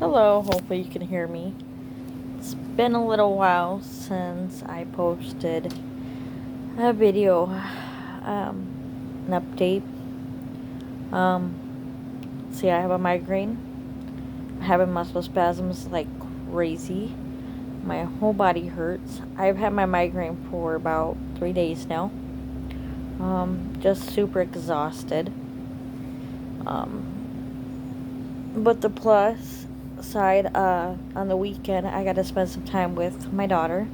Hello, hopefully you can hear me. It's been a little while since I posted a video, an update. See, I have a migraine. I'm having muscle spasms like crazy. My whole body hurts. I've had my migraine for about 3 days now. Just super exhausted. But the plus side, on the weekend, I got to spend some time with my daughter.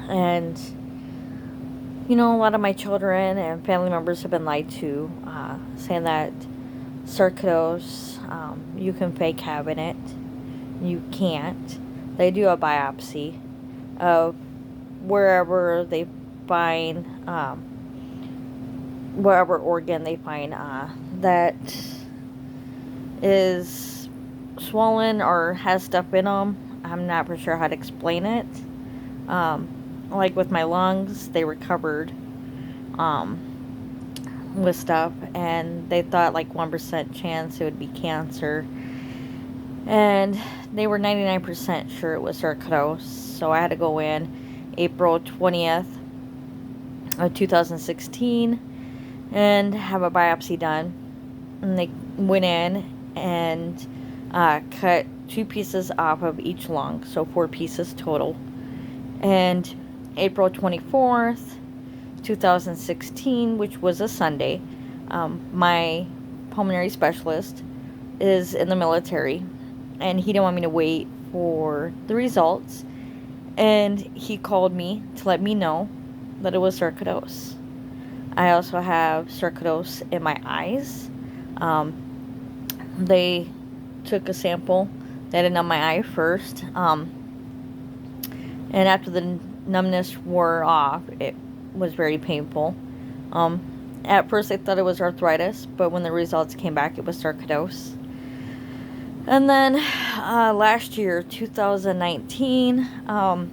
And, a lot of my children and family members have been lied to, saying that sarcoidosis, you can fake having it. You can't. They do a biopsy of wherever they find, wherever organ they find that is swollen or has stuff in them. I'm not for sure how to explain it. Like with my lungs, they recovered with stuff, and they thought like 1% chance it would be cancer, and they were 99% sure it was sarcoidosis. So I had to go in April 20th of 2016 and have a biopsy done. And they went in and cut 2 pieces off of each lung, so 4 pieces total. And April 24th, 2016, which was a Sunday, my pulmonary specialist is in the military, and he didn't want me to wait for the results, and he called me to let me know that it was sarcoidosis. I also have sarcoidosis in my eyes. They took a sample. They had to numb my eye first, and after the numbness wore off, it was very painful. At first I thought it was arthritis, but when the results came back, it was sarcoidosis. And then last year, 2019, I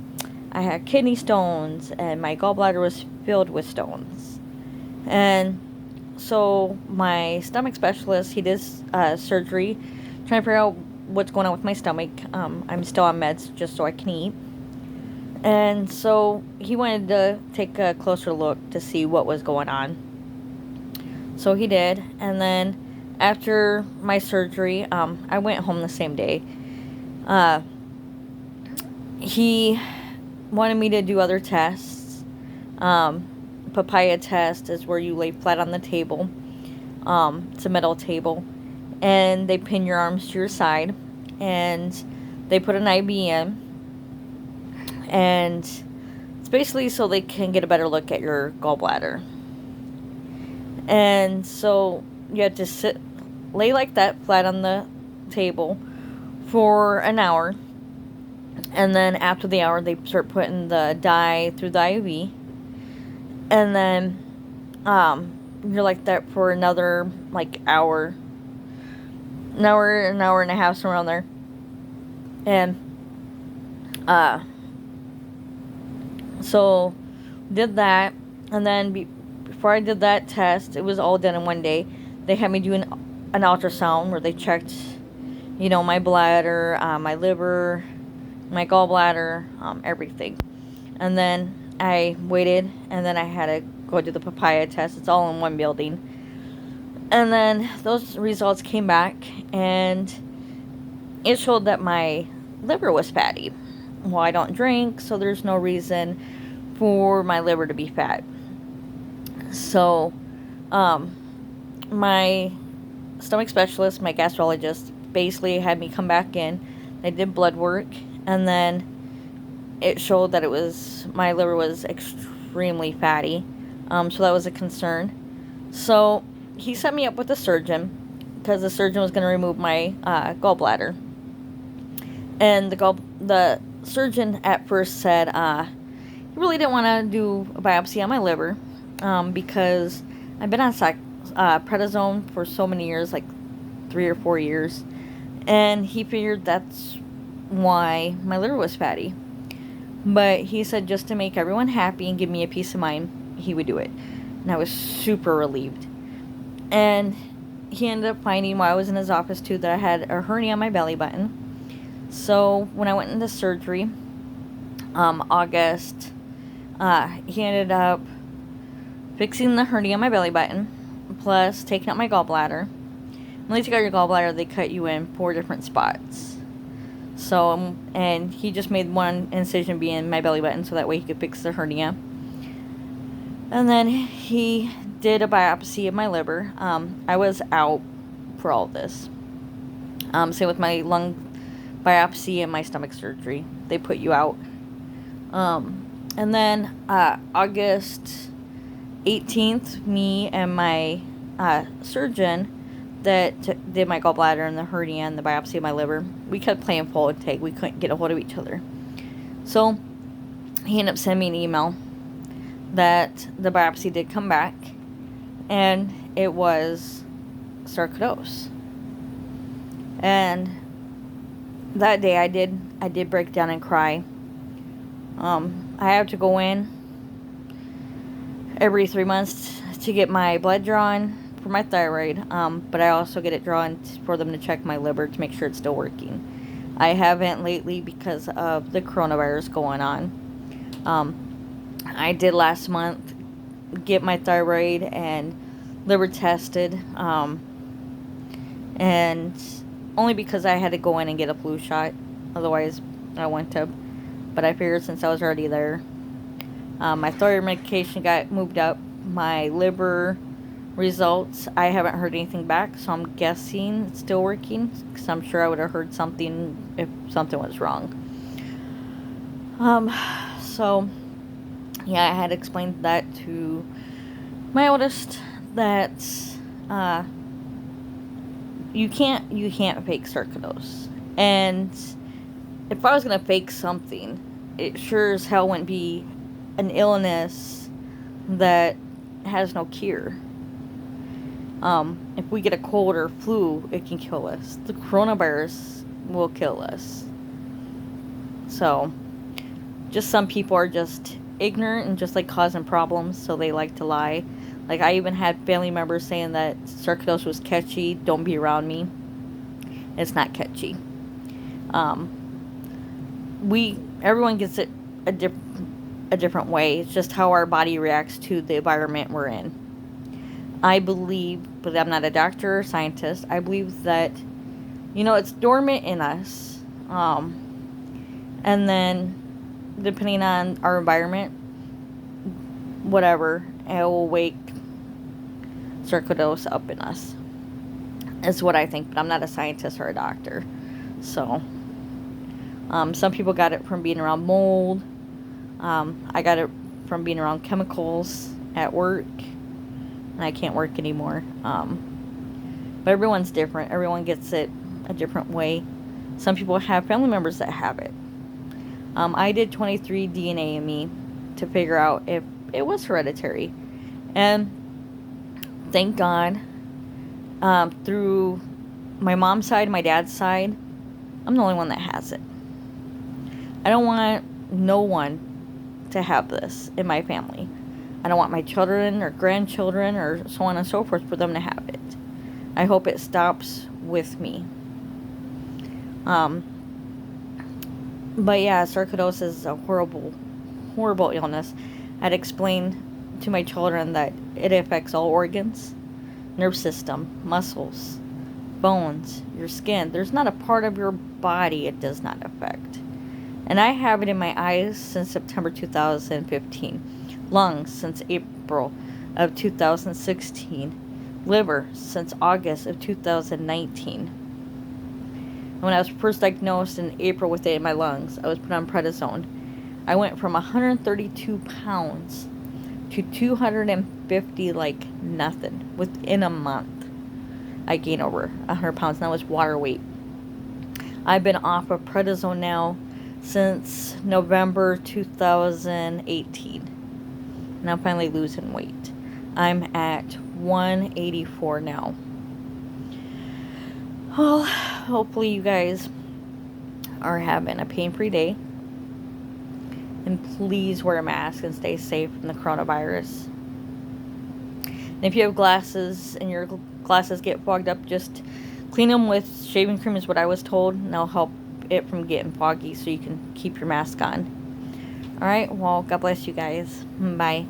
had kidney stones, and my gallbladder was filled with stones. And so my stomach specialist, he did surgery, trying to figure out what's going on with my stomach. I'm still on meds just so I can eat. And so he wanted to take a closer look to see what was going on. So he did. And then after my surgery, I went home the same day. He wanted me to do other tests. Papaya test is where you lay flat on the table. It's a metal table. And they pin your arms to your side. And they put an IV in. And it's basically so they can get a better look at your gallbladder. And so you have to lay like that, flat on the table, for an hour. And then after the hour, they start putting the dye through the IV. And then you're like that for another hour. An hour and a half, somewhere around there. And so did that, and then before I did that test, it was all done in one day. They had me do an ultrasound where they checked, my bladder, my liver, my gallbladder, everything. And then I waited, and then I had to go do the papaya test. It's all in one building. And then those results came back, and it showed that my liver was fatty. Well, I don't drink, so there's no reason for my liver to be fat. So, my stomach specialist, my gastrologist, basically had me come back in. They did blood work, and then it showed that my liver was extremely fatty. So that was a concern. So he set me up with a surgeon, because the surgeon was going to remove my gallbladder. And the surgeon at first said he really didn't want to do a biopsy on my liver, because I've been on prednisone for so many years, like 3 or 4 years, and he figured that's why my liver was fatty. But he said just to make everyone happy and give me a peace of mind, he would do it. And I was super relieved. And he ended up finding while I was in his office too that I had a hernia on my belly button. So when I went into surgery, August, he ended up fixing the hernia on my belly button, plus taking out my gallbladder. When they take out your gallbladder, they cut you in 4 different spots. So, and he just made one incision be in my belly button so that way he could fix the hernia. And then he did a biopsy of my liver. I was out for all this. Same with my lung biopsy and my stomach surgery. They put you out. And then August 18th, me and my surgeon that did my gallbladder and the hernia and the biopsy of my liver, we kept playing phone tag. We couldn't get a hold of each other. So he ended up sending me an email that the biopsy did come back, and it was sarcoidosis. And that day I did break down and cry. I have to go in every 3 months to get my blood drawn for my thyroid, but I also get it drawn for them to check my liver to make sure it's still working. I haven't lately because of the coronavirus going on. I did last month get my thyroid and liver tested, and only because I had to go in and get a flu shot. Otherwise, I wouldn't have. But I figured since I was already there, my thyroid medication got moved up. My liver results, I haven't heard anything back, so I'm guessing it's still working, because I'm sure I would have heard something if something was wrong. So yeah, I had explained that to my oldest, that you can't fake sarcoidosis. And if I was gonna fake something, it sure as hell wouldn't be an illness that has no cure. If we get a cold or flu, it can kill us. The coronavirus will kill us. So, just some people are just ignorant and just like causing problems, so they like to lie. Like, I even had family members saying that sarcoidosis was catchy, don't be around me. It's not catchy. Everyone gets it a different way. It's just how our body reacts to the environment we're in. I believe, but I'm not a doctor or scientist, I believe that, it's dormant in us. And then, depending on our environment, whatever, it will wake sarcoidosis up in us. That's what I think, but I'm not a scientist or a doctor. So, some people got it from being around mold. I got it from being around chemicals at work. And I can't work anymore. But everyone's different. Everyone gets it a different way. Some people have family members that have it. I did 23 DNA in me to figure out if it was hereditary. And thank God, through my mom's side, my dad's side, I'm the only one that has it. I don't want no one to have this in my family. I don't want my children or grandchildren or so on and so forth for them to have it. I hope it stops with me. But yeah, sarcoidosis is a horrible, horrible illness. I'd explained to my children that it affects all organs, nerve system, muscles, bones, your skin. There's not a part of your body it does not affect. And I have it in my eyes since September 2015. Lungs since April of 2016. Liver since August of 2019. When I was first diagnosed in April with it in my lungs, I was put on prednisone. I went from 132 pounds to 250 like nothing. Within a month, I gained over 100 pounds, and that was water weight. I've been off of prednisone now since November 2018. And I'm finally losing weight. I'm at 184 now. Well, hopefully you guys are having a pain-free day. And please wear a mask and stay safe from the coronavirus. And if you have glasses and you're glasses get fogged up, just clean them with shaving cream is what I was told, and that'll help it from getting foggy so you can keep your mask on. Alright, well, God bless you guys. Bye.